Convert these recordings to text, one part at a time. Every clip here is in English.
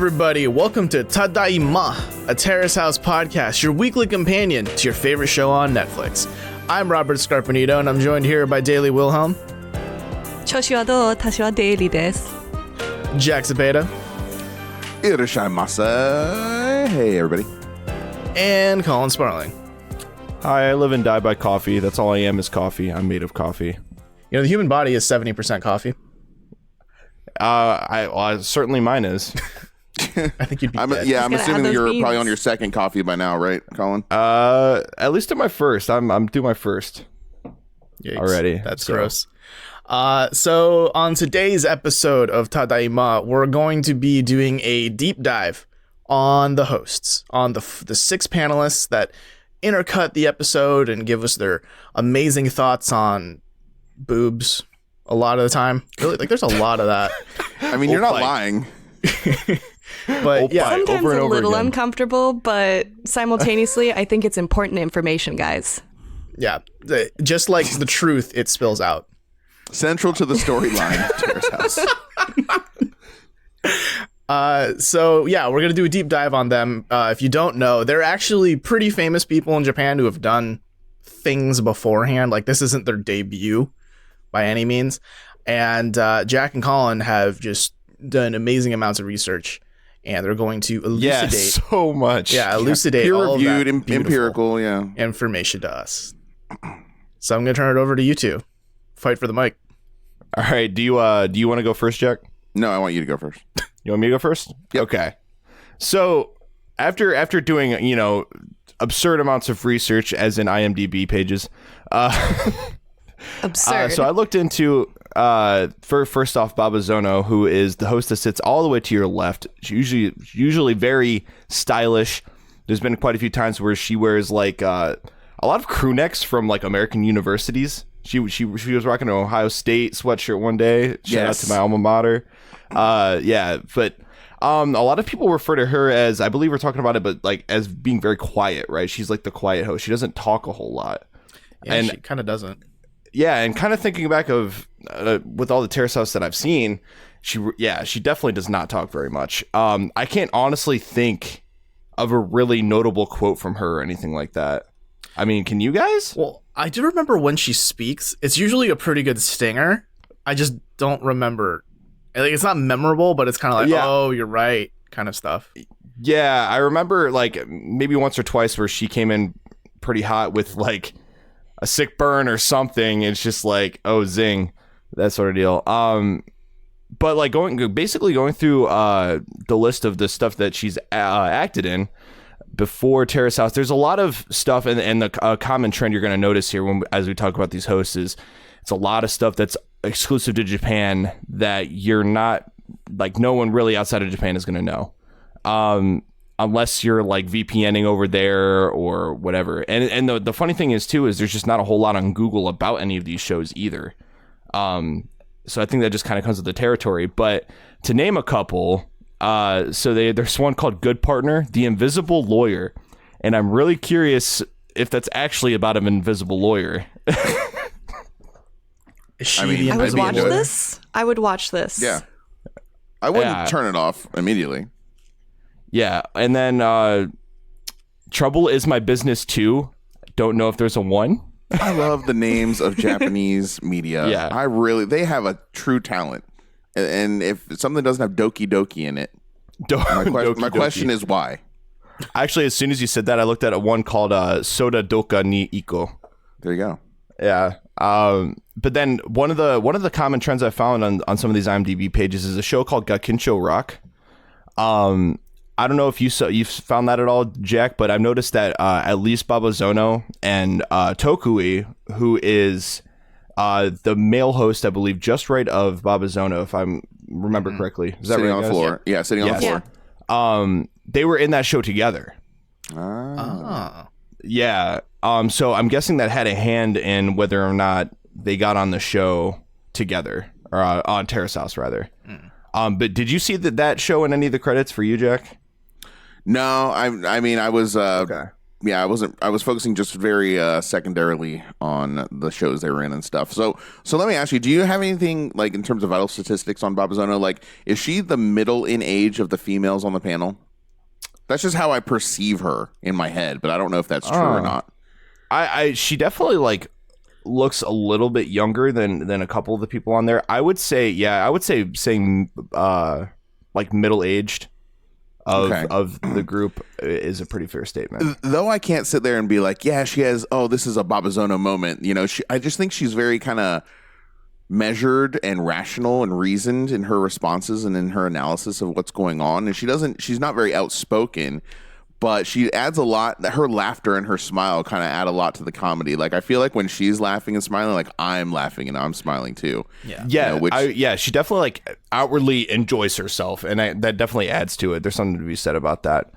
everybody. Welcome to Tadaima, a Terrace House Podcast, your weekly companion to your favorite show on Netflix. I'm Robert Scarpanito, and I'm joined here by Daily Wilhelm. 調子はどう?私はデイリーです. Jack Cepeda. Irashaimasa. Hey, everybody. And Colin Sparling. Hi, I live and die by coffee. That's all I am is coffee. I'm made of coffee. You know, the human body is 70% coffee. Certainly mine is. I think you'd be dead. Yeah, I'm assuming that you're beans. probably on your second coffee by now, right, Colin? At least at my first. I'm doing my first. Yikes. Already. That's gross. So on today's episode of Tadaima, we're going to be doing a deep dive on the hosts, on the six panelists that intercut the episode and give us their amazing thoughts on boobs a lot of the time. Really, like, there's a lot of that. I mean, you're not lying. But yeah, Sometimes over and a over little again. uncomfortable, but simultaneously, I think it's important information, guys. yeah, just like the truth, it spills out. Central to the storyline of Terrace House. So yeah, we're gonna do a deep dive on them. If you don't know, they're actually pretty famous people in Japan who have done things beforehand. Like, this isn't their debut by any means. And Jack and Colin have just done amazing amounts of research, and they're going to elucidate. So much. Yeah, elucidate all of Peer-reviewed, that beautiful empirical, yeah. information to us. So I'm gonna turn it over to you two. Fight for the mic. All right. Do you want to go first, Jack? No, I want you to go first. You want me to go first? Yep. Okay. So after doing, absurd amounts of research, as in IMDb pages, Absurd. so I looked into first off Babazono, who is the host that sits all the way to your left. She's usually very stylish. There's been quite a few times where she wears like a lot of crew necks from like American universities. She was rocking an Ohio State sweatshirt one day. Shout out to my alma mater. But a lot of people refer to her as, I believe we're talking about it, but like as being very quiet, right? She's like the quiet host. She doesn't talk a whole lot. Yeah, And she kind of doesn't. yeah, and kind of thinking back of with all the Terrace House that I've seen, she definitely does not talk very much. I can't honestly think of a really notable quote from her or anything like that. I mean, can you guys? Well, I do remember when she speaks. It's usually a pretty good stinger. I just don't remember. Like, it's not memorable, but it's kind of like, Yeah. oh, you're right, kind of stuff. Yeah, I remember like maybe once or twice where she came in pretty hot with like a sick burn or something. It's just like, oh, zing, that sort of deal. But like going through the list of the stuff that she's acted in before Terrace House, there's a lot of stuff, and the common trend you're going to notice here as we talk about these hosts is it's a lot of stuff that's exclusive to Japan that you're not, like, no one really outside of Japan is going to know, unless you're like VPNing over there or whatever. And the funny thing is too is there's just not a whole lot on Google about any of these shows either. So I think that just kind of comes with the territory. But to name a couple, so there's one called Good Partner, The Invisible Lawyer, and I'm really curious if that's actually about an invisible lawyer. Is she I mean, the I would invisible watch lawyer? this. I would watch this. Yeah. I wouldn't Yeah. turn it off immediately. Yeah, and then Trouble Is My Business Too. Don't know if there's a one. I love the names of Japanese media. Yeah. They have a true talent. And if something doesn't have Doki Doki in it, my question is why? Actually, as soon as you said that, I looked at one called Soda Doka ni Iko. There you go. Yeah. But then one of the common trends I found on some of these IMDb pages is a show called Gakincho Rock. I don't know if you've found that at all, Jack, but I've noticed that at least Babazono and Tokui, who is the male host, I believe, just right of Babazono, if I remember correctly. Is that Sitting right, on the guys? floor. Yeah, sitting on the Yes. floor. They were in that show together. Ah. Yeah. So I'm guessing that had a hand in whether or not they got on the show together, or on Terrace House rather. But did you see that show in any of the credits for you, Jack? No, I mean, I was Okay. I was focusing just very secondarily on the shows they were in and stuff. So let me ask you, do you have anything like in terms of vital statistics on Babazono? Like, is she the middle in age of the females on the panel? That's just how I perceive her in my head, but I don't know if that's true or not. She definitely like looks a little bit younger than a couple of the people on there. I would say saying like middle aged of the group is a pretty fair statement. Though I can't sit there and be like, yeah, she has, this is a Babazono moment. You know, I just think she's very kind of measured and rational and reasoned in her responses and in her analysis of what's going on. And she's not very outspoken, but she adds a lot. Her laughter and her smile kind of add a lot to the comedy. Like, I feel like when she's laughing and smiling, like I'm laughing and I'm smiling too. Yeah. Yeah. You know, she definitely like outwardly enjoys herself, and that definitely adds to it. There's something to be said about that.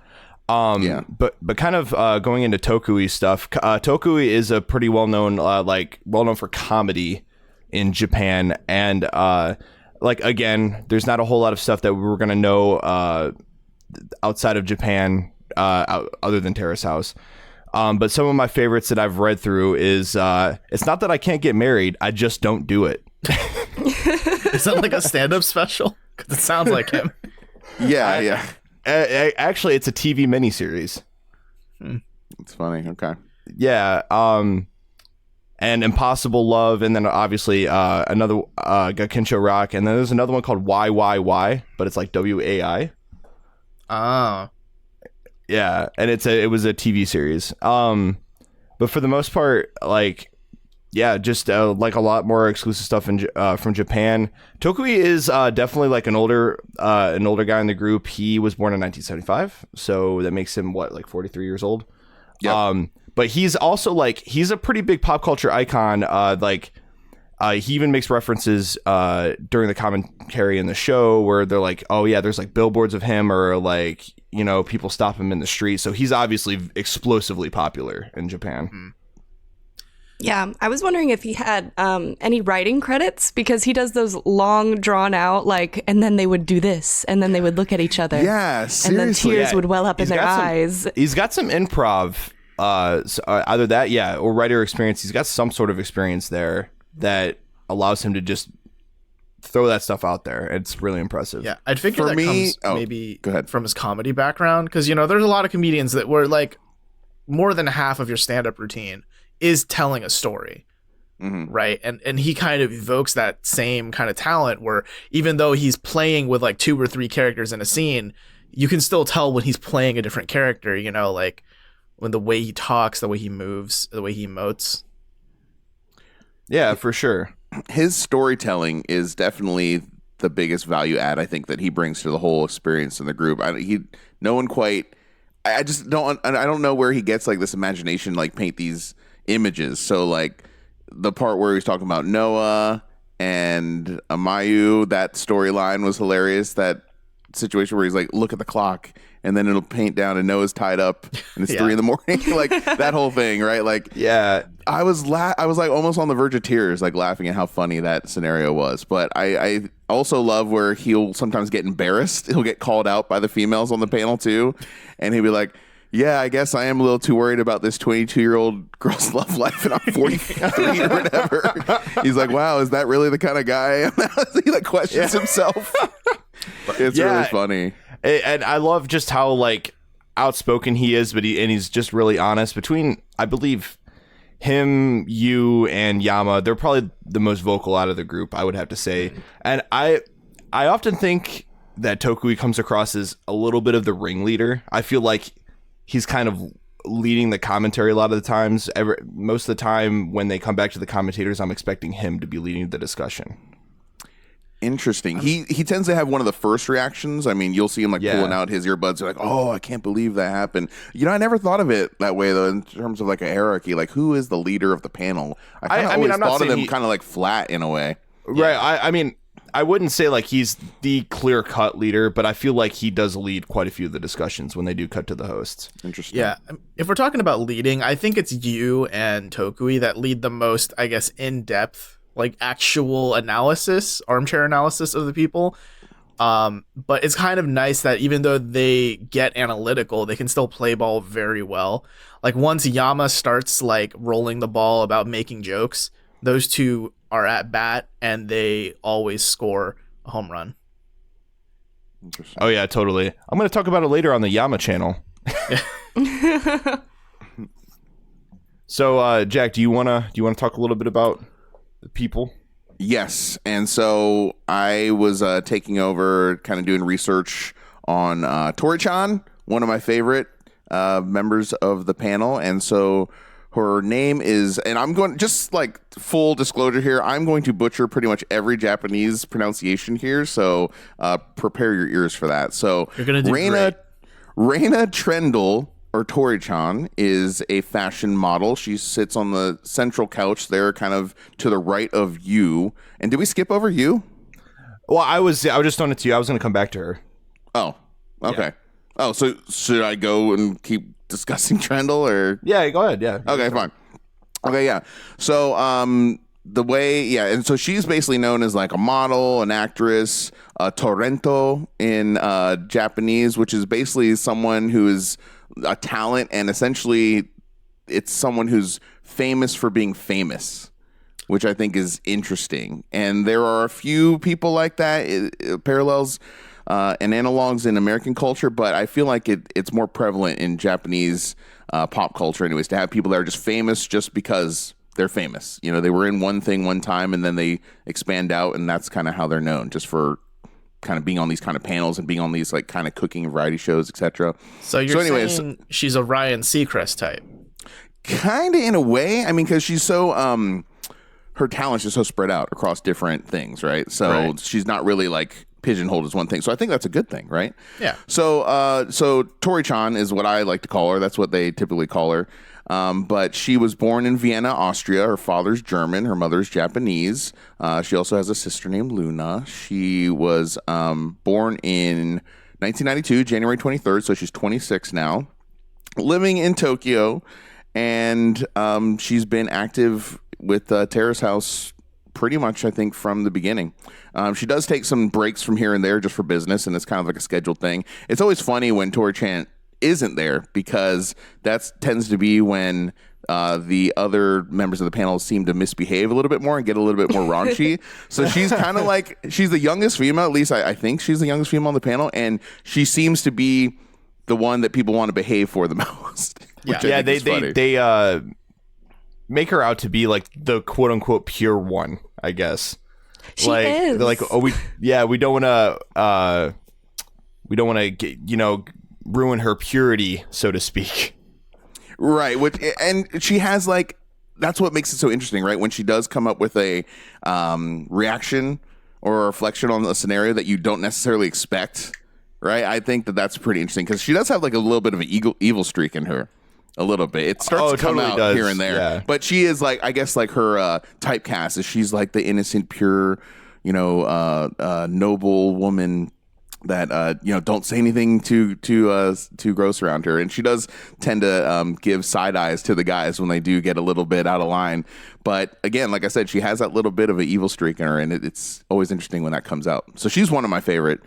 But kind of going into Tokui stuff. Tokui is a pretty well-known for comedy in Japan, and like again, there's not a whole lot of stuff that we were gonna know outside of Japan. Other than Terrace House. But some of my favorites that I've read through is it's not that I can't get married, I just don't do it. Is that like a stand-up special? Because it sounds like him. Yeah. Actually, it's a TV miniseries. It's funny. Okay. Yeah. And Impossible Love, and then obviously another Gakinsho Rock, and then there's another one called YYY, but it's like WAI. Oh. Yeah, and it was a TV series. But for the most part, like, yeah, just like a lot more exclusive stuff from Japan. Tokui is definitely like an older guy in the group. He was born in 1975, so that makes him like 43 years old. Yep. But he's also like he's a pretty big pop culture icon. He even makes references during the commentary in the show where they're like, oh yeah, there's like billboards of him, or like, you know, people stop him in the street. So he's obviously explosively popular in Japan. Mm-hmm. Yeah, I was wondering if he had any writing credits, because he does those long drawn out, like, and then they would do this, and then they would look at each other. Yeah, seriously. And then tears would well up in their eyes. He's got some improv, either that, or writer experience. He's got some sort of experience there that allows him to just throw that stuff out there. It's really impressive. Yeah, I'd figure that comes maybe from his comedy background, because, you know, there's a lot of comedians that were like more than half of your stand-up routine is telling a story, right? And he kind of evokes that same kind of talent where even though he's playing with like 2 or 3 characters in a scene, you can still tell when he's playing a different character, you know, like when the way he talks, the way he moves, the way he emotes. Yeah, for sure. His storytelling is definitely the biggest value add, I think, that he brings to the whole experience in the group. I don't know where he gets like this imagination, like paint these images. So like the part where he's talking about Noah and Amayu, that storyline was hilarious. That situation where he's like, look at the clock, and then it'll paint down and Noah's tied up and it's 3 a.m. like that whole thing, right? Like, yeah, I was like almost on the verge of tears, like laughing at how funny that scenario was. But I also love where he'll sometimes get embarrassed. He'll get called out by the females on the panel too, and he'll be like, yeah, I guess I am a little too worried about this 22-year-old girl's love life, and I'm 43 or whatever. He's like, wow, is that really the kind of guy I am? He like questions himself. It's really funny. And I love just how like outspoken he is, but he's just really honest. Between, I believe, him, you, and Yama, they're probably the most vocal out of the group, I would have to say. And I often think that Tokui comes across as a little bit of the ringleader. I feel like he's kind of leading the commentary a lot of the times. Most of the time when they come back to the commentators, I'm expecting him to be leading the discussion. Interesting. He tends to have one of the first reactions. I mean, you'll see him like pulling out his earbuds, like, oh, I can't believe that happened. You know, I never thought of it that way, though, in terms of like a hierarchy. Like, who is the leader of the panel? I always thought of them kind of like flat in a way. Right. Yeah. I mean, I wouldn't say like he's the clear-cut leader, but I feel like he does lead quite a few of the discussions when they do cut to the hosts. Interesting. Yeah. If we're talking about leading, I think it's you and Tokui that lead the most, I guess, in-depth, like actual analysis, armchair analysis of the people. But it's kind of nice that even though they get analytical, they can still play ball very well. Like once Yama starts like rolling the ball about making jokes, those two are at bat and they always score a home run. Oh yeah, totally. I'm going to talk about it later on the Yama channel. So, Jack, do you wanna talk a little bit about the people? Yes, and so I was taking over, kind of doing research on Tori Chon, one of my favorite members of the panel, and so her name is, and I'm going, just like full disclosure here, I'm going to butcher pretty much every Japanese pronunciation here, so prepare your ears for that. So you're gonna do Reina Trendle, or Tori-chan, is a fashion model. She sits on the central couch there, kind of to the right of you. And did we skip over you? Well, I was just throwing it to you. I was going to come back to her. Oh, okay. Yeah. Oh, so should I go and keep discussing Trendle, or? Yeah, go ahead. Yeah. Okay, fine. Okay, yeah. So, and so she's basically known as like a model, an actress, a torrento in Japanese, which is basically someone who is a talent, and essentially it's someone who's famous for being famous, which I think is interesting. And there are a few people like that, parallels and analogs in American culture, but I feel like it's more prevalent in Japanese pop culture anyways, to have people that are just famous just because they're famous. You know, they were in one thing one time and then they expand out, and that's kind of how they're known, just for kind of being on these kind of panels and being on these like kind of cooking variety shows, etc. So you're saying she's a Ryan Seacrest type? Kind of, in a way. I mean, because she's so her talent's just so spread out across different things, right? So she's not really like pigeonholed as one thing. So I think that's a good thing, right? Yeah. So Tori-chan is what I like to call her. That's what they typically call her. But she was born in Vienna, Austria. Her father's German. Her mother's Japanese. She also has a sister named Luna. She was born in 1992, January 23rd, so she's 26 now. Living in Tokyo, and she's been active with Terrace House pretty much, I think, from the beginning. She does take some breaks from here and there just for business, and it's kind of like a scheduled thing. It's always funny when Tori-chan isn't there, because that tends to be when the other members of the panel seem to misbehave a little bit more and get a little bit more raunchy. So she's kind of like, she's the youngest female, at least I think she's the youngest female on the panel, and she seems to be the one that people want to behave for the most. Yeah, they make her out to be like the quote unquote pure one, I guess. She is. They're like, oh, we don't want to get, ruin her purity, so to speak. Right. And she has like, that's what makes it so interesting, right? When she does come up with a reaction or a reflection on a scenario that you don't necessarily expect, right? I think that's pretty interesting, because she does have like a little bit of an evil streak in her. A little bit. It starts to come out here and there. Yeah. But she is like, I guess like her typecast is she's like the innocent, pure, noble woman that don't say anything too gross around her, and she does tend to give side eyes to the guys when they do get a little bit out of line. But again, like I said, she has that little bit of an evil streak in her, and it's always interesting when that comes out. So she's one of my favorite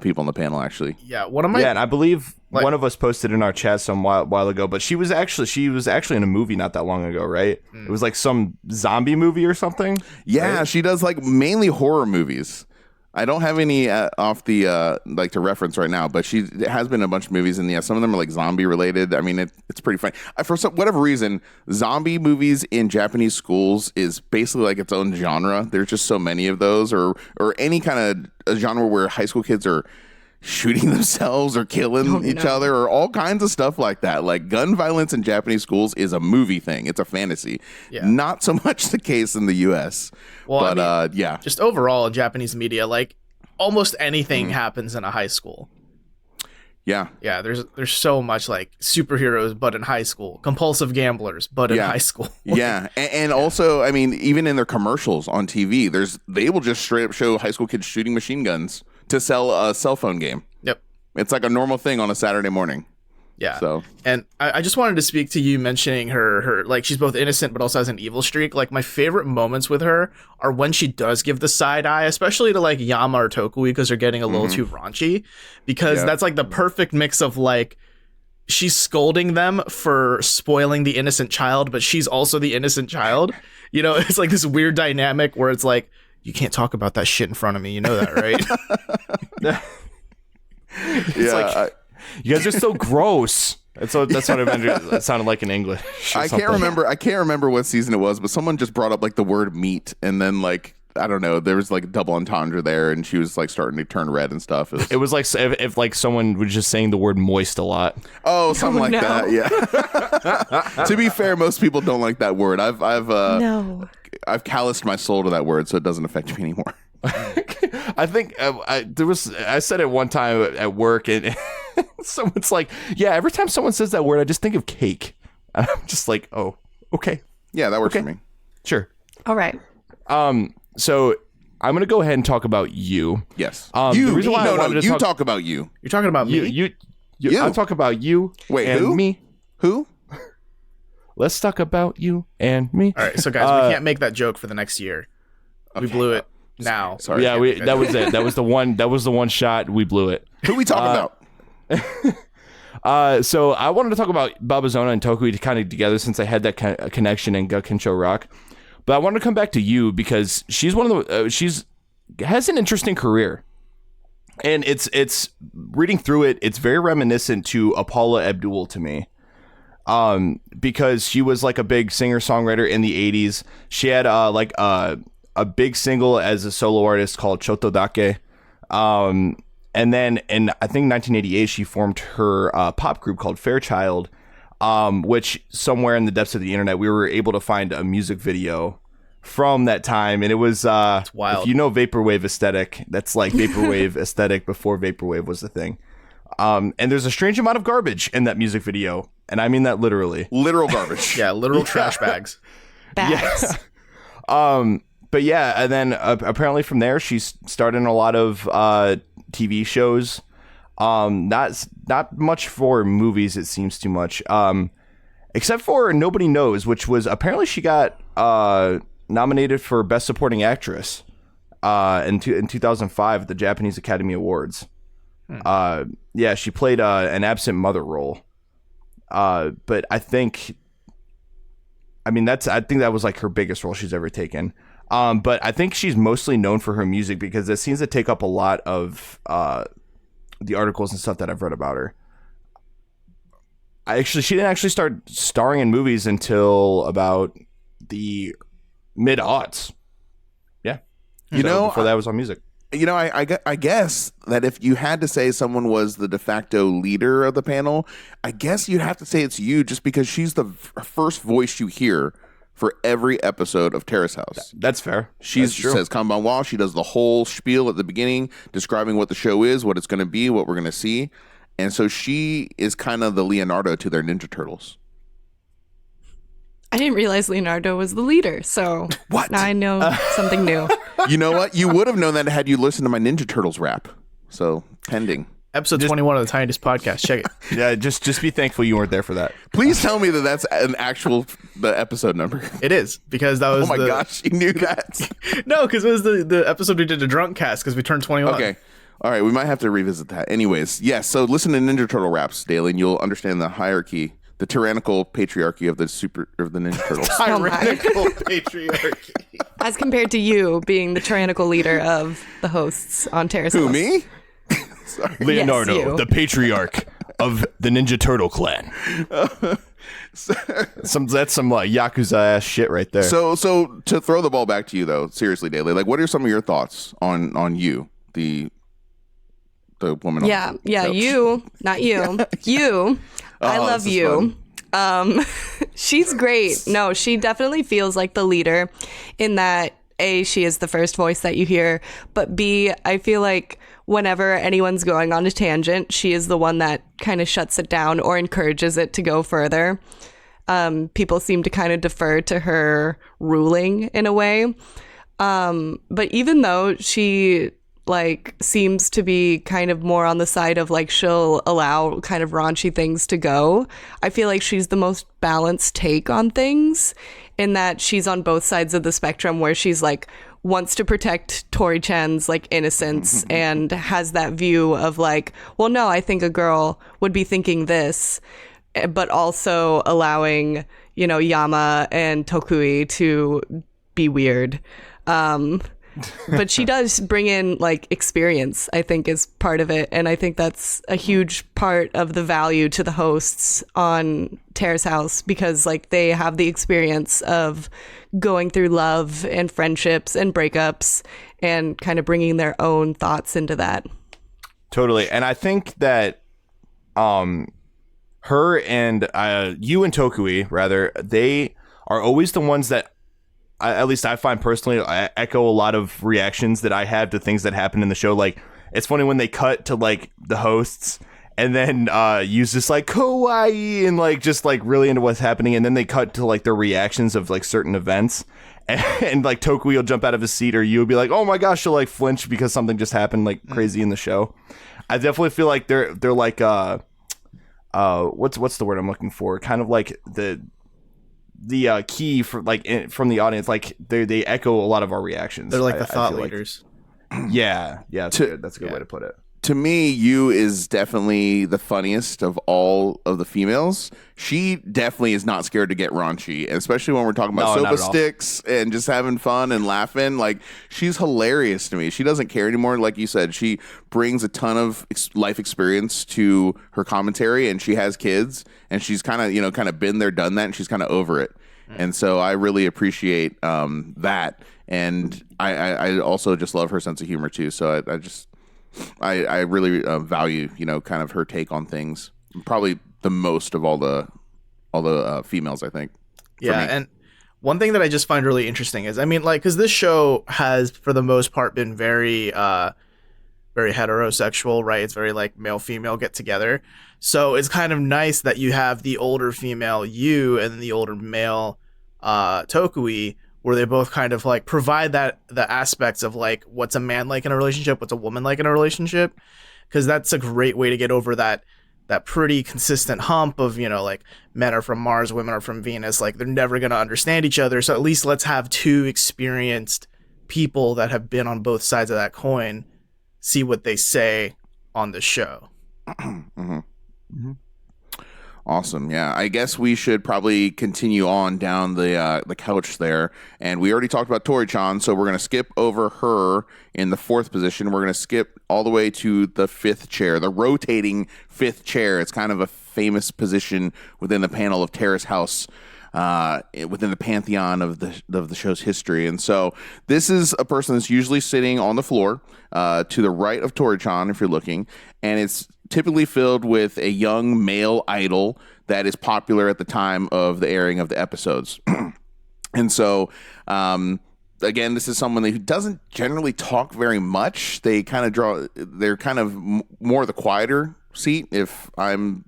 people on the panel, actually. Yeah, and I believe one of us posted in our chat some while ago, but she was actually in a movie not that long ago, right? It was like some zombie movie or something. Yeah, right? She does like mainly horror movies. I don't have any off the like to reference right now, but she has been in a bunch of movies, and some of them are like zombie related. I mean, it's pretty funny. For whatever reason, zombie movies in Japanese schools is basically like its own genre. There's just so many of those, or any kind of a genre where high school kids are shooting themselves or killing each other, or all kinds of stuff like that. Like gun violence in Japanese schools is a movie thing. It's a fantasy. Yeah. Not so much the case in the U.S. Well, but I mean, just overall in Japanese media, like almost anything happens in a high school. Yeah. Yeah, there's so much like superheroes, but in high school. Compulsive gamblers, but in high school. Yeah. And also, I mean, even in their commercials on TV, they will just straight up show high school kids shooting machine guns to sell a cell phone game. Yep. It's like a normal thing on a Saturday morning. Yeah. So, and I just wanted to speak to you mentioning her like she's both innocent but also has an evil streak. Like my favorite moments with her are when she does give the side eye, especially to like Yama or Tokui because they're getting a little too raunchy, because that's like the perfect mix of like she's scolding them for spoiling the innocent child, but she's also the innocent child. You know, it's like this weird dynamic where it's like, you can't talk about that shit in front of me. You know that, right? You guys are so gross. That's what it sounded like in English. I can't remember what season it was, but someone just brought up like the word meat, and then like I don't know, there was like a double entendre there, and she was like starting to turn red and stuff. It was like if like someone was just saying the word moist a lot. Oh, something like that. Yeah. To be fair, most people don't like that word. I've calloused my soul to that word, so it doesn't affect me anymore. I think I said it one time at work, and someone's like, "Yeah, every time someone says that word, I just think of cake." And I'm just like, "Oh, okay, yeah, that works for me. Sure." All right. So I'm gonna go ahead and talk about you. Yes. The reason why you talk about you. You're talking about me. You. I'm talking about you. Wait, and who? Me. Who? Let's talk about you and me. All right, so guys, we can't make that joke for the next year. Okay. We blew it. Now, sorry. Yeah, that was it. That was the one shot. We blew it. Who we talking about? So I wanted to talk about Babazono and Tokui to kind of together since I had that connection in Gakkensho Rock. But I wanted to come back to you because she's one of the she's has an interesting career, and it's reading through it. It's very reminiscent to Paula Abdul to me. Because she was like a big singer-songwriter in the 80s. She had like a big single as a solo artist called Chotodake. And then in I think 1988 she formed her pop group called Fairchild, which somewhere in the depths of the internet we were able to find a music video from that time, and it was it's wild. If you know vaporwave aesthetic, that's like vaporwave aesthetic before vaporwave was the thing. And there's a strange amount of garbage in that music video, and I mean that literally. Literal garbage. Yeah, literal trash bags. Bags. Yeah. But yeah, and then apparently from there she's started in a lot of TV shows. Not much for movies, it seems too much. Except for Nobody Knows, which was apparently she got nominated for Best Supporting Actress in 2005 at the Japanese Academy Awards. Yeah, she played an absent mother role. But I think that was like her biggest role she's ever taken. But I think she's mostly known for her music because it seems to take up a lot of the articles and stuff that I've read about her. She didn't actually start starring in movies until about the mid-aughts. Yeah. Before that was on music. I guess that if you had to say someone was the de facto leader of the panel, I guess you'd have to say it's you just because she's the first voice you hear for every episode of Terrace House. That's fair. She says "Konbanwa." She does the whole spiel at the beginning, describing what the show is, what it's going to be, what we're going to see. And so she is kind of the Leonardo to their Ninja Turtles. I didn't realize Leonardo was the leader, so what? Now I know something new. You know what? You would have known that had you listened to my Ninja Turtles rap. So, pending. Episode 21 of the Tiniest Podcast. Check it. Yeah, just be thankful you weren't there for that. Please tell me that that's the episode number. It is, because that was oh my gosh, you knew that. No, because it was the episode we did a drunk cast because we turned 21. Okay. All right, we might have to revisit that. Anyways, yes, so listen to Ninja Turtle raps daily and you'll understand the hierarchy, the tyrannical patriarchy of the Ninja Turtles. Tyrannical patriarchy. As compared to you being the tyrannical leader of the hosts on Terrace House. Who, me? Sorry. Leonardo, yes, the patriarch of the Ninja Turtle clan. That's some Yakuza ass shit right there. So to throw the ball back to you though, seriously, Daily, like what are some of your thoughts on you, the woman? Yeah, you, not you. You. I love you. She's great. No, she definitely feels like the leader in that A, she is the first voice that you hear, but B, I feel like whenever anyone's going on a tangent, she is the one that kind of shuts it down or encourages it to go further. People seem to kind of defer to her ruling in a way. But even though she like seems to be kind of more on the side of like she'll allow kind of raunchy things to go. I feel like she's the most balanced take on things in that she's on both sides of the spectrum where she's like wants to protect Tori-chan's like innocence and has that view of like, well, no, I think a girl would be thinking this, but also allowing, you know, Yama and Tokui to be weird. But she does bring in like experience, I think, is part of it. And I think that's a huge part of the value to the hosts on Terrace House, because like they have the experience of going through love and friendships and breakups and kind of bringing their own thoughts into that. Totally. And I think that her and you and Tokui, rather, they are always the ones that at least I find personally, I echo a lot of reactions that I have to things that happen in the show. Like, it's funny when they cut to like the hosts and then use this like kawaii and like just like really into what's happening, and then they cut to like their reactions of like certain events, and like Tokui will jump out of his seat, or you'll be like, oh my gosh, she'll like flinch because something just happened like crazy in the show. I definitely feel like they're like what's the word I'm looking for? Kind of like the key for like from the audience, like they echo a lot of our reactions. They're like the thought leaders. Yeah, that's a good way to put it. To me, Yu is definitely the funniest of all of the females. She definitely is not scared to get raunchy, especially when we're talking about soba sticks and just having fun and laughing. Like, she's hilarious to me. She doesn't care anymore. Like you said, she brings a ton of life experience to her commentary, and she has kids, and she's kind of been there, done that, and she's kind of over it. And so I really appreciate that. And I also just love her sense of humor too. So I really value, kind of her take on things. Probably the most of all the females, I think. Yeah, and one thing that I just find really interesting is, I mean, like, because this show has, for the most part, been very, very heterosexual, right? It's very like male-female get together. So it's kind of nice that you have the older female Yu and the older male Tokui, where they both kind of like provide the aspects of like what's a man like in a relationship, what's a woman like in a relationship, because that's a great way to get over that pretty consistent hump of, like, men are from Mars, women are from Venus, like they're never going to understand each other. So at least let's have two experienced people that have been on both sides of that coin see what they say on the show. Mm-hmm. Mm-hmm. Awesome. Yeah, I guess we should probably continue on down the couch there. And we already talked about Tori Chon, so we're going to skip over her in the fourth position. We're going to skip all the way to the fifth chair, the rotating fifth chair. It's kind of a famous position within the panel of Terrace House, within the pantheon of the show's history. And so this is a person that's usually sitting on the floor to the right of Tori Chon, if you're looking, and it's typically filled with a young male idol that is popular at the time of the airing of the episodes. And so, again, this is someone who doesn't generally talk very much. They're kind of more the quieter seat, if I'm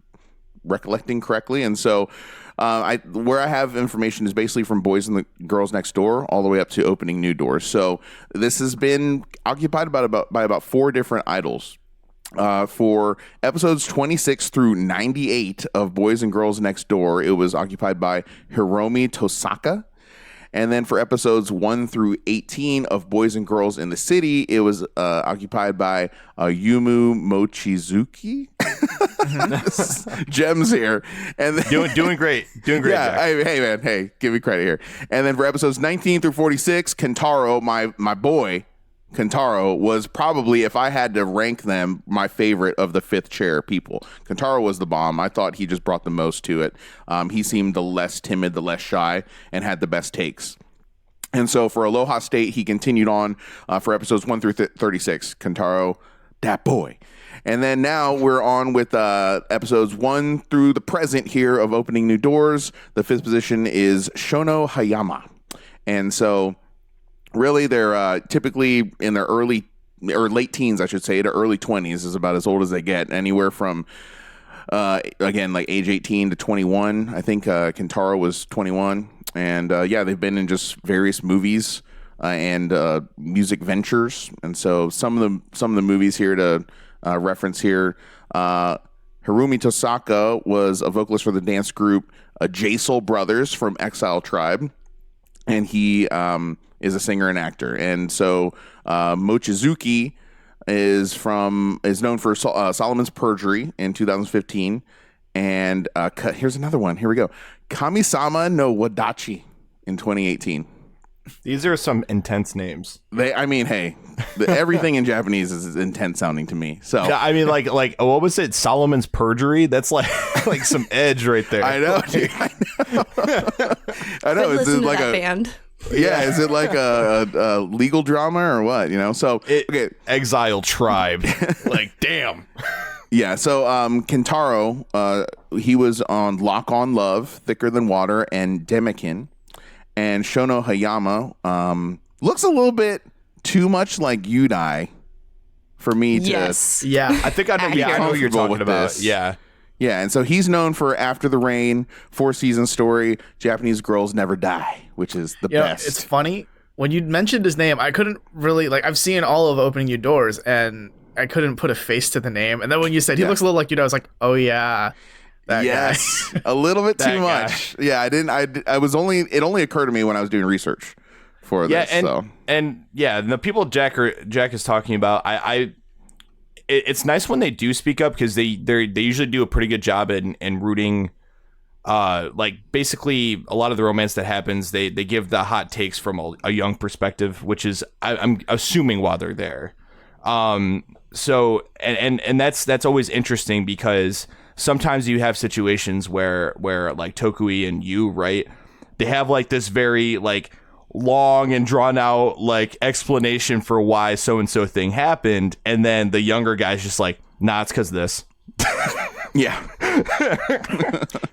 recollecting correctly. And so where I have information is basically from Boys and the Girls Next Door all the way up to Opening New Doors. So this has been occupied by about 4 different idols. For episodes 26 through 98 of Boys and Girls Next Door, it was occupied by Harumi Tosaka. And then for episodes 1 through 18 of Boys and Girls in the City, it was occupied by Yumu Mochizuki. Gems here. And then, doing great. Yeah, hey man, give me credit here. And then for episodes 19 through 46, Kentaro, my boy, Kentaro was probably, if I had to rank them, my favorite of the fifth chair people. Kentaro was the bomb. I thought he just brought the most to it. He seemed the less timid, the less shy, and had the best takes. And so for Aloha State, he continued on for episodes 1 through 36. Kentaro, that boy. And then now we're on with episodes 1 through the present here of Opening New Doors. The fifth position is Shono Hayama. And so really, they're typically in their early or late teens, I should say, to early 20s is about as old as they get. Anywhere from, again, like age 18 to 21. I think Kentaro was 21. And, they've been in just various movies and music ventures. And so some of the movies here to reference here. Harumi Tosaka was a vocalist for the dance group J-Soul Brothers from Exile Tribe, and he is a singer and actor. And so Mochizuki is known for Solomon's Perjury in 2015, and here's another one. Here we go. Kamisama no Wadachi in 2018. These are some intense names. Everything in Japanese is intense sounding to me. So yeah, I mean, like what was it? Solomon's Perjury? That's like some edge right there. I know, dude. I know. Is it like a band? Yeah, is it like a legal drama or what? So okay. Exile Tribe. Like, damn. Yeah, so Kentaro, he was on Lock on Love, Thicker Than Water, and Demikin. And Shono Hayama looks a little bit too much like Yudai for me to... Yes. Yeah. I think I know what you're talking about. This. Yeah. Yeah, and so he's known for After the Rain, 4-season story, Japanese Girls Never Die, which is the best. It's funny. When you mentioned his name, I couldn't really... I've seen all of Opening Your Doors, and I couldn't put a face to the name. And then when you said he looks a little like Yudai, I was like, oh, yeah. Yes, a little bit too much. Yeah, it only occurred to me when I was doing research for this. And the people Jack is talking about, it's nice when they do speak up, because they usually do a pretty good job in rooting. Basically a lot of the romance that happens, they give the hot takes from a young perspective, which is I'm assuming while they're there. So that's always interesting, because sometimes you have situations where like Tokui and you, right, they have like this very like long and drawn out like explanation for why so and so thing happened, and then the younger guy's just like, nah, it's because of this. Yeah.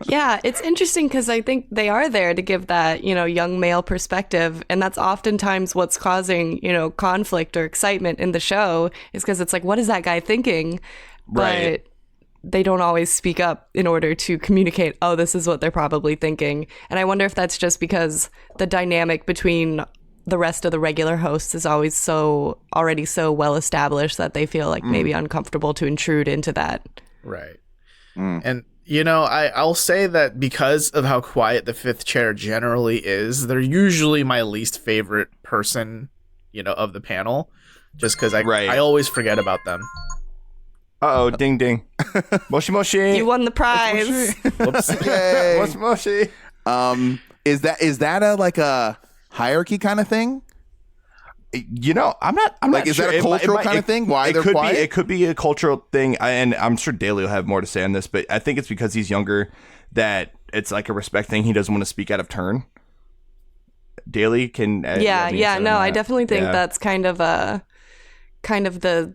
Yeah, it's interesting, because I think they are there to give that, young male perspective, and that's oftentimes what's causing, conflict or excitement in the show, is because it's like, what is that guy thinking? Right. But they don't always speak up in order to communicate, oh, this is what they're probably thinking. And I wonder if that's just because the dynamic between the rest of the regular hosts is always already so well established that they feel like maybe uncomfortable to intrude into that. Right. And, I'll say that because of how quiet the fifth chair generally is, they're usually my least favorite person, of the panel, just because I always forget about them. Uh-oh, ding ding. Moshi moshi. You won the prize. Whoops. Yay. Moshi moshi. Is that a hierarchy kind of thing? I'm not is sure. that a cultural kind of thing? Why they're quiet? It could be a cultural thing, and I'm sure Daly will have more to say on this, but I think it's because he's younger that it's like a respect thing. He doesn't want to speak out of turn. Daly can... I definitely think that's kind of the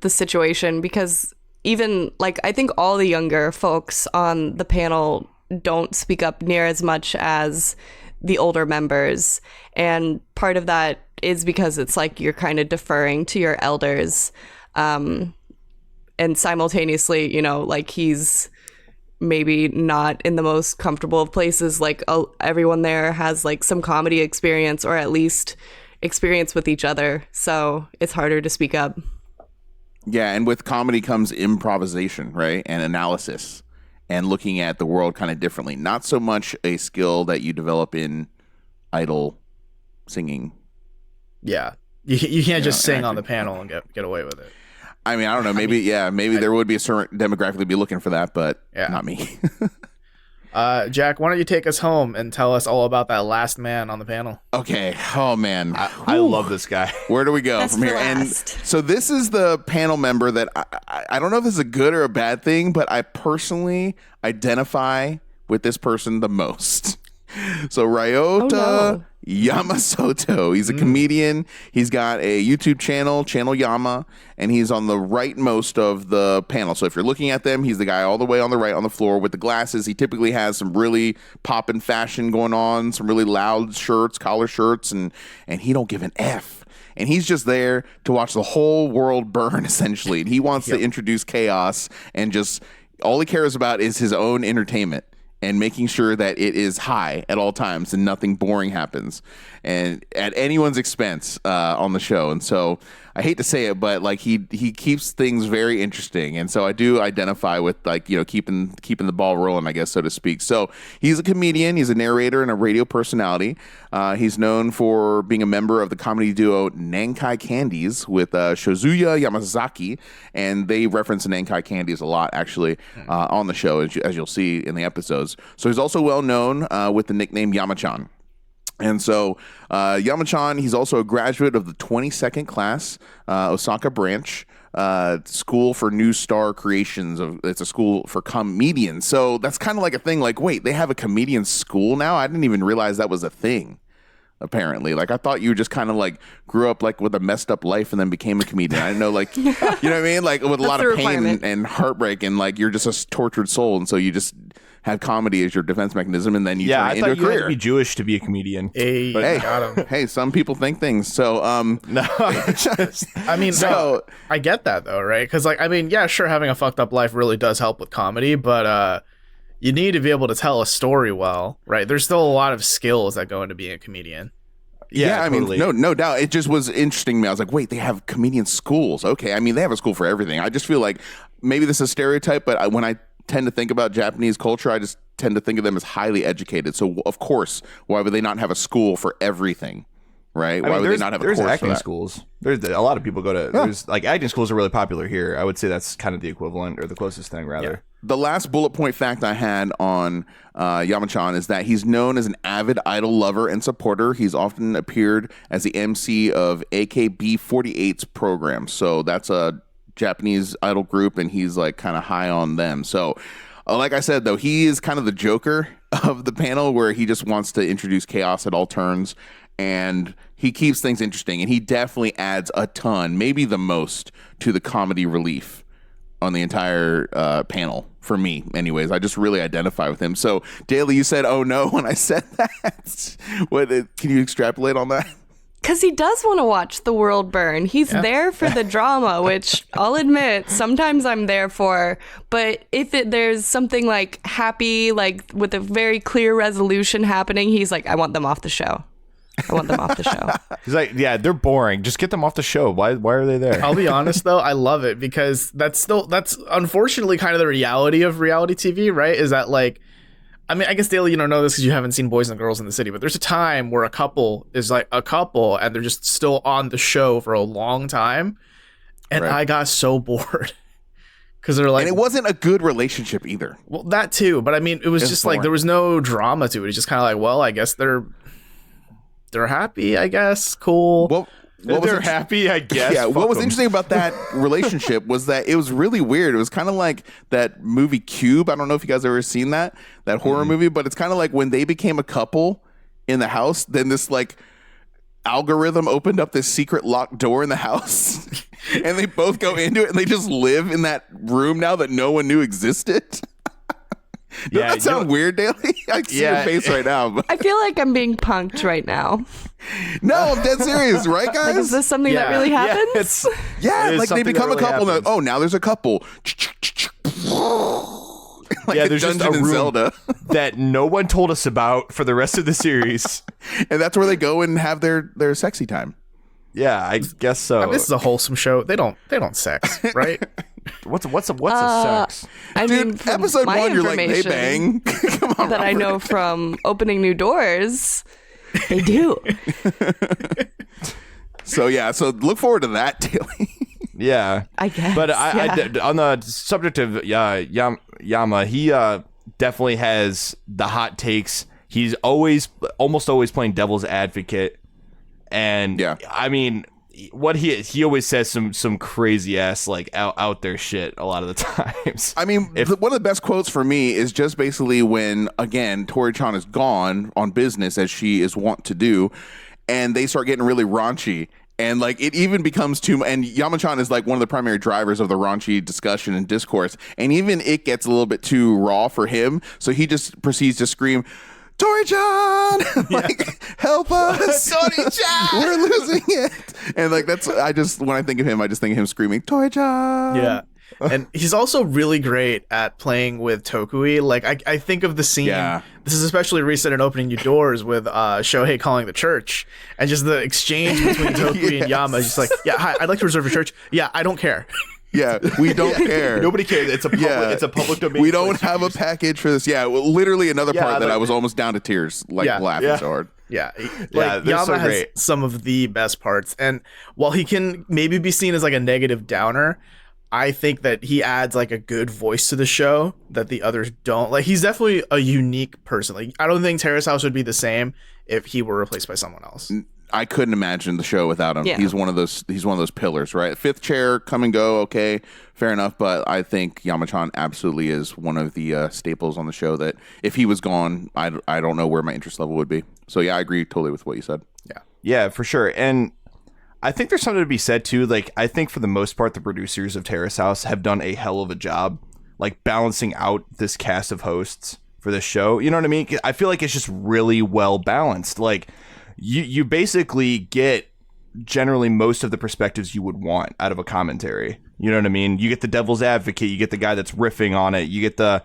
situation, because even I think all the younger folks on the panel don't speak up near as much as the older members, and part of that is because it's like you're kind of deferring to your elders, and simultaneously, he's maybe not in the most comfortable of places. Everyone there has some comedy experience, or at least experience with each other, so it's harder to speak up. Yeah, and with comedy comes improvisation, right? And analysis, and looking at the world kind of differently. Not so much a skill that you develop in idol singing. Yeah. You can't just sing on the panel and get away with it. I mean, I don't know. Maybe there would be a certain demographic to be looking for that, but not me. Jack, why don't you take us home and tell us all about that last man on the panel? Okay. Oh, man. I love this guy. Where do we go from here? And so this is the panel member that I don't know if this is a good or a bad thing, but I personally identify with this person the most. So Ryota Yama-Soto. He's a comedian. He's got a YouTube channel, Channel Yama, and he's on the rightmost of the panel. So if you're looking at them, he's the guy all the way on the right on the floor with the glasses. He typically has some really poppin' fashion going on, some really loud shirts, collar shirts, and he don't give an F. And he's just there to watch the whole world burn, essentially. And he wants to introduce chaos, and just all he cares about is his own entertainment. and making sure that it is high at all times and nothing boring happens and at anyone's expense on the show. And so I hate to say it, but like he keeps things very interesting. And so I do identify with like, you know, keeping the ball rolling, I guess, so to speak. So he's a comedian, he's a narrator and a radio personality. He's known for being a member of the comedy duo Nankai Candies with Shozuya Yamazaki. And they reference the Nankai Candies a lot, actually, on the show, as you'll see in the episodes. So he's also well known with the nickname Yama-chan. And so Yama-chan, he's also a graduate of the 22nd class, Osaka branch, school for new star creations. It's a school for comedians. So that's kind of like a thing like, wait, they have a comedian school now? I didn't even realize that was a thing. Apparently, like I thought you just kind of like grew up like with a messed up life and then became a comedian. I didn't know, like, you know what I mean? Like with a lot of pain and heartbreak and like you're just a tortured soul. And so you just have comedy as your defense mechanism and then you turn it into a career. You had to be Jewish to be a comedian. Hey, but, got him. Hey, some people think things. So, no, I mean, so I get that though, right? Because like, I mean, yeah, sure, having a fucked up life really does help with comedy, but you need to be able to tell a story well, right? There's still a lot of skills that go into being a comedian. Yeah, totally. I mean, no doubt. It just was interesting to me. I was like, wait, they have comedian schools. Okay. I mean, they have a school for everything. I just feel like maybe this is a stereotype, but when I tend to think about Japanese culture, I just tend to think of them as highly educated. So, of course, why would they not have a school for everything? Right? Why would they not have a course for that? There's acting schools. There's a lot of people go to. There's like acting schools are really popular here. I would say that's kind of the equivalent or the closest thing, rather. Yeah. The last bullet point fact I had on Yama-chan is that he's known as an avid idol lover and supporter. He's often appeared as the MC of AKB48's program. So that's a Japanese idol group, and he's like kind of high on them. So like I said, though, he is kind of the Joker of the panel where he just wants to introduce chaos at all turns. And he keeps things interesting, and he definitely adds a ton, maybe the most, to the comedy relief on the entire panel for me. Anyways, I just really identify with him. So, Daly, you said, "Oh no," when I said that. Can you extrapolate on that? Because he does want to watch the world burn. He's there for the drama, which I'll admit, sometimes I'm there for. But if there's something like happy, like with a very clear resolution happening, he's like, I want them off the show. I want them off the show. He's like, yeah, they're boring. Just get them off the show. Why are they there? I'll be honest though, I love it because that's unfortunately kind of the reality of reality TV, right? Is that like, I mean, I guess Daily, you don't know this because you haven't seen Boys and Girls in the City, but there's a time where a couple is like a couple and they're just still on the show for a long time. And I got so bored. Because they're like, and it wasn't a good relationship either. Well, that too. But I mean, it was just boring. Like, there was no drama to it. It's just kind of like, well, I guess they're happy, I guess. Cool. Well, they're happy, I guess. Yeah. What was interesting about that relationship was that it was really weird. It was kind of like that movie Cube. I don't know if you guys ever seen that horror movie, but it's kind of like when they became a couple in the house, then this like algorithm opened up this secret locked door in the house and they both go into it and they just live in that room now that no one knew existed. Doesn't that sound weird, Daly? I see your face right now. But. I feel like I'm being punked right now. No, I'm dead serious, right, guys? Like, is this something that really happens? Like they become a couple. Now, now there's a couple. Like there's just a room Zelda that no one told us about for the rest of the series, and that's where they go and have their sexy time. Yeah, I guess so. I mean, this is a wholesome show. They don't sex, right? What's a sex? I mean, episode 1, you're like, they bang. Come on, that Robert. I know from Opening New Doors, they do. So look forward to that, Daly. Yeah, I guess. But I on the subject of Yama, he definitely has the hot takes. He's almost always playing devil's advocate, and I mean, what he always says some crazy ass like out there shit a lot of the times. I mean, one of the best quotes for me is just basically when again Tori Chon is gone on business as she is wont to do, and they start getting really raunchy. And like it even becomes too much. And Yama-chan is like one of the primary drivers of the raunchy discussion and discourse. And even it gets a little bit too raw for him. So he just proceeds to scream, Tori-chan, like help us, Tori-chan, we're losing it. And like when I think of him, I just think of him screaming, Tori-chan. Yeah. And he's also really great at playing with Tokui. Like, I think of the scene, this is especially recent in Opening New Doors with Shohei calling the church, and just the exchange between Tokui and Yama. Just like, yeah, hi, I'd like to reserve a church. Yeah, I don't care. Yeah, we don't care. Nobody cares. It's a public domain. We don't have a package for this. Yeah, well, literally another part that I was almost down to tears, laughing so hard. Yeah, like Yama so has some of the best parts, and while he can maybe be seen as like a negative downer, I think that he adds like a good voice to the show that the others don't. Like, he's definitely a unique person. Like, I don't think Terrace House would be the same if he were replaced by someone else. I couldn't imagine the show without him. Yeah. He's one of those pillars, right? Fifth chair, come and go, okay, fair enough. But I think Yama-chan absolutely is one of the staples on the show that if he was gone, I don't know where my interest level would be. So yeah, I agree totally with what you said. Yeah, for sure. And I think there's something to be said too. Like, I think for the most part, the producers of Terrace House have done a hell of a job, like, balancing out this cast of hosts for this show. You know what I mean? I feel like it's just really well balanced. Like, you basically get generally most of the perspectives you would want out of a commentary. You know what I mean? You get the devil's advocate, you get the guy that's riffing on it, you get the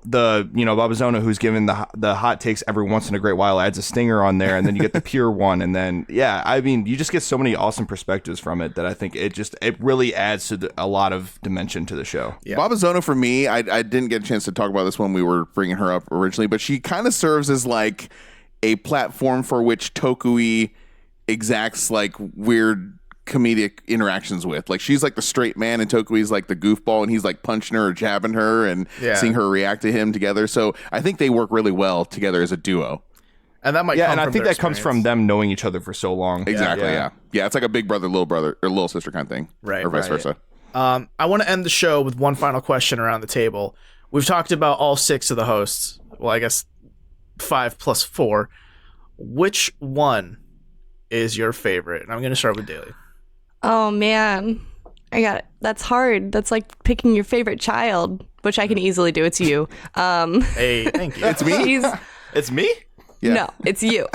Babazono who's giving the hot takes every once in a great while, adds a stinger on there, and then you get the pure one, and then I mean, you just get so many awesome perspectives from it that I think it really adds to a lot of dimension to the show. Yeah. Babazono, for me, I didn't get a chance to talk about this when we were bringing her up originally, but she kind of serves as like a platform for which Tokui exacts like weird comedic interactions with. Like, she's like the straight man and Tokui's like the goofball, and he's like punching her or jabbing her and seeing her react to him together. So I think they work really well together as a duo. And that might and I think that comes from them knowing each other for so long. Exactly. Yeah. It's like a big brother, or little sister kind of thing, right? Or vice versa. I want to end the show with one final question around the table. We've talked about all 6 of the hosts. Well, I guess 5 plus 4. Which one is your favorite? And I'm going to start with Daly. Oh man, that's hard. That's like picking your favorite child, which I can easily do. It's you. Hey, thank you. It's me. It's me? Yeah. No, it's you.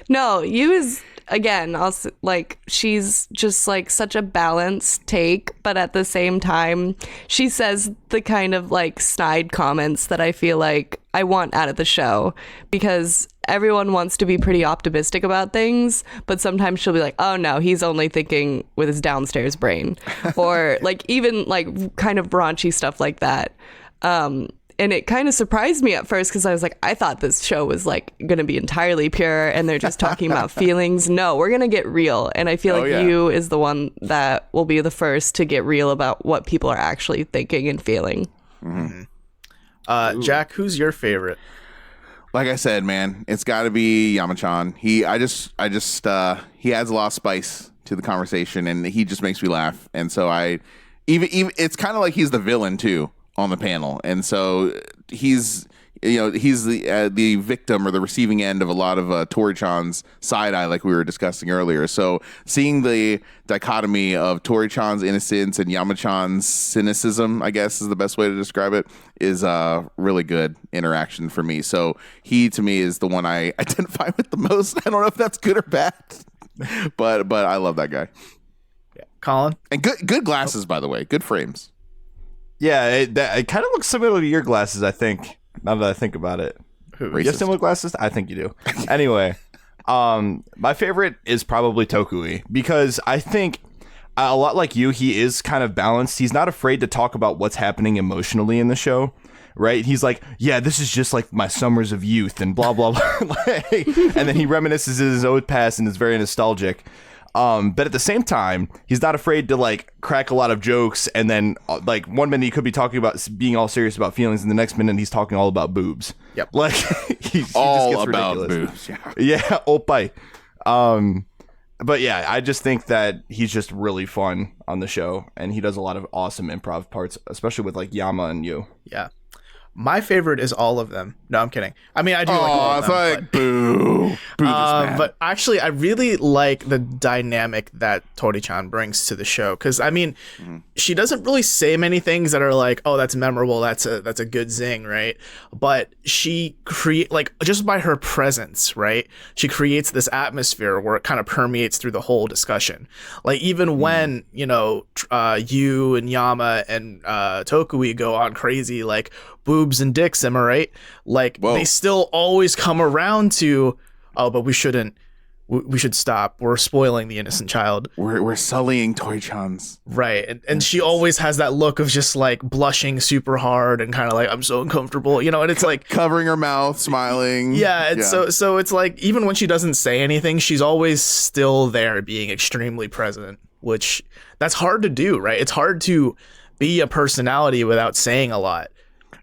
No, you is, again, also, like, she's just like such a balanced take, but at the same time, she says the kind of like snide comments that I feel like I want out of the show, because everyone wants to be pretty optimistic about things, but sometimes she'll be like, oh no, he's only thinking with his downstairs brain, or like even like kind of raunchy stuff like that. And it kind of surprised me at first, because I was like, I thought this show was like going to be entirely pure and they're just talking about feelings. No, we're going to get real. And I feel you is the one that will be the first to get real about what people are actually thinking and feeling. Mm-hmm. Jack, who's your favorite? Like I said, man, it's got to be Yama-chan. He adds a lot of spice to the conversation, and he just makes me laugh. And so even it's kind of like he's the villain too on the panel, and so he's the victim or the receiving end of a lot of Tori-chan's side eye, like we were discussing earlier. So seeing the dichotomy of Tori-chan's innocence and Yama-chan's cynicism, I guess is the best way to describe it, is a really good interaction for me. So he, to me, is the one I identify with the most. I don't know if that's good or bad, but I love that guy. Yeah, Colin, and good glasses, by the way, good frames. Yeah, it kind of looks similar to your glasses, I think. Now that I think about it. Who? You have similar glasses? I think you do. Anyway, my favorite is probably Tokui, because I think a lot like you, he is kind of balanced. He's not afraid to talk about what's happening emotionally in the show, right? He's like, yeah, this is just like my summers of youth and blah, blah, blah. And then he reminisces his own past and is very nostalgic. But at the same time, he's not afraid to like crack a lot of jokes, and then like one minute he could be talking about being all serious about feelings, and the next minute he's talking all about boobs. Yep, like he all just gets about ridiculous. boobs. Yeah, oppai. But yeah, I just think that he's just really fun on the show, and he does a lot of awesome improv parts, especially with like Yama and you. Yeah. My favorite is all of them. No, I'm kidding. I mean, I do like all of them. It's like, boo. Boo this man. But actually, I really like the dynamic that Tori-chan brings to the show. Because, I mean, she doesn't really say many things that are like, oh, that's memorable. That's a good zing, right? But she just by her presence, right? She creates this atmosphere where it kind of permeates through the whole discussion. Like, even when, you and Yama and Tokui go on crazy, like, boobs and dicks, am I right? Like, they still always come around to, oh, but we shouldn't. We should stop. We're spoiling the innocent child. We're sullying Tori-chan's. Right. And she always has that look of just like blushing super hard and kind of like, I'm so uncomfortable, and it's like covering her mouth, smiling. Yeah. So it's like, even when she doesn't say anything, she's always still there being extremely present, which that's hard to do, right? It's hard to be a personality without saying a lot.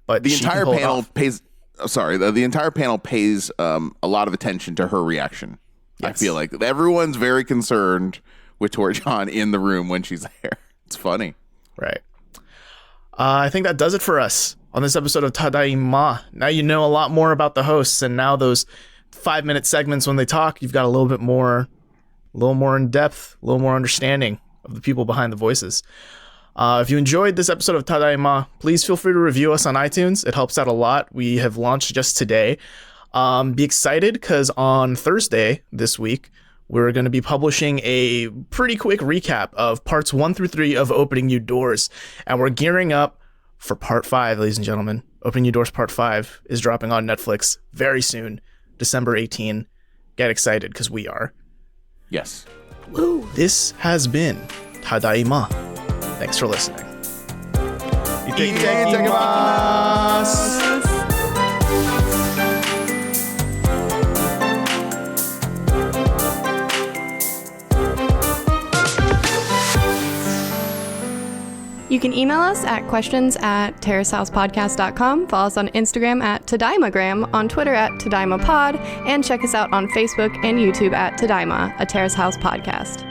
But the entire panel pays. The entire panel pays a lot of attention to her reaction. Yes. I feel like everyone's very concerned with Tori-chan in the room when she's there. It's funny. Right. I think that does it for us on this episode of Tadaima. Now you know a lot more about the hosts, and now those 5-minute segments when they talk, you've got a little more in depth, a little more understanding of the people behind the voices. If you enjoyed this episode of Tadaima, please feel free to review us on iTunes. It helps out a lot. We have launched just today. Be excited because on Thursday this week, we're going to be publishing a pretty quick recap of parts 1 through 3 of Opening New Doors. And we're gearing up for part 5, ladies and gentlemen. Opening New Doors part 5 is dropping on Netflix very soon, December 18. Get excited because we are. Yes. Woo. This has been Tadaima. Thanks for listening. Itadakimasu. You can email us at questions@terracehousepodcast.com, follow us on Instagram at Tadaimagram, on Twitter at TadaimaPod, and check us out on Facebook and YouTube at Tadaima, a Terrace House podcast.